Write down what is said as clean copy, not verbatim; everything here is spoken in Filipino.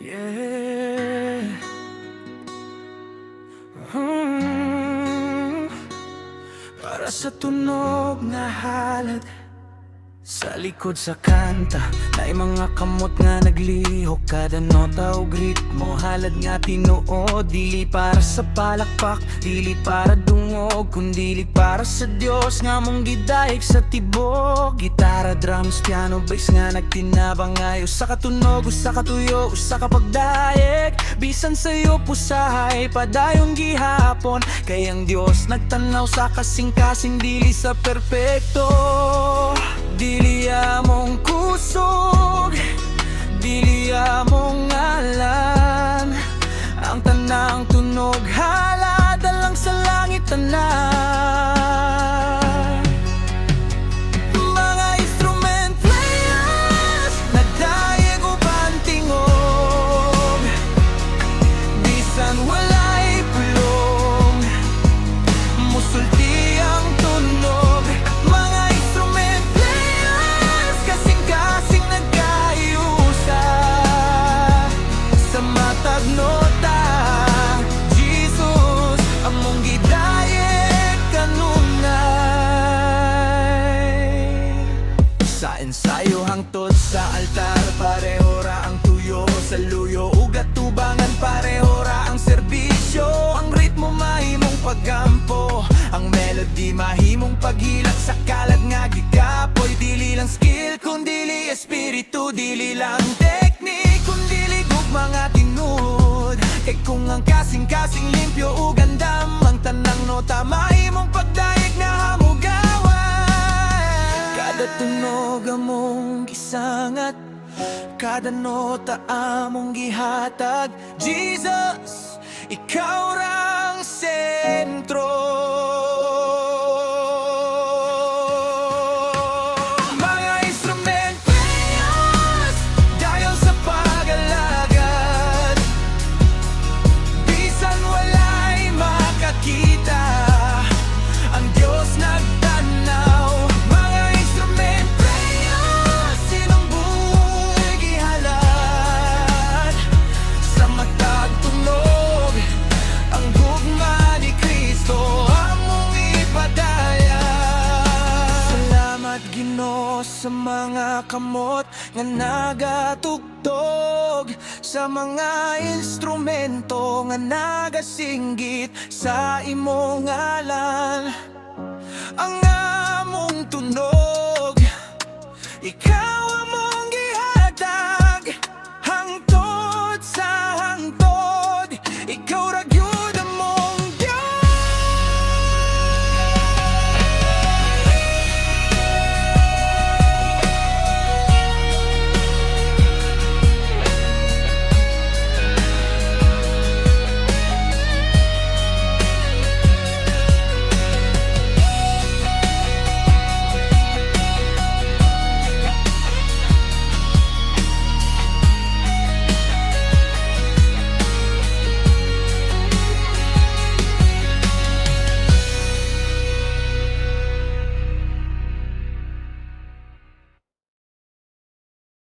Yeah. Hmm. Para sa tunog na halad sa likod sa kanta, na mga kamot nga naglihok. Kada nota o ritmo halad nga tinuod. Dili para sa palakpak, dili para dungog, kundili para sa Dios nga mong gidayeg sa tibok. Gitara, drums, piano, bass nga nagtinabang ayo sa katunog, usa ka tuyo, usa ka pagdayeg. Bisan sa'yo pusahay padayon gihapon, kay ang Dios nagtanaw sa kasing-kasing, dili sa perpekto. Dili among kusog, dili among ngalan. Ang tanang tunog halad lang sa langit tanan. Mga instrument players nagdayeg uban tingog, bisan walay pulong, musulti ang tunog. Mga instrument players kasing-kasing nagkayusa sa matag nota. Jesus among gidayeg kanunay. Sa ensayo hangtod sa altar, pareho ra ang tuyo sa luyo, ugat tubangan pareho ra ang serbisyo. Ang ritmo mahimong paggampo, ang melody mahimong paghilat sa kalag nga gikapoy. Dili lang skill kundili espiritu, dili lang teknik kundili gugma nga tinud. Kay kung ang kasing-kasing limpyo ug gandam, ang tanang nota mahimong pagdayeg na hamugawan. Kada tunog among gisangat, kada nota among gihatag. Jesus, ikaw rang sentro. Mga instrument players dayon sa pag-alagad, bisan walay makakita, ang Diyos nagtanaw. Mga instrument players silang buhay gihalad sa matag tunog. Ang gugma ni Kristo among ipadaya. Salamat Ginoo sa mga kamot nga nagatugtog, sa mga instrumento nga nagasinggit sa imong ngalan. Ang among tunog, ikaw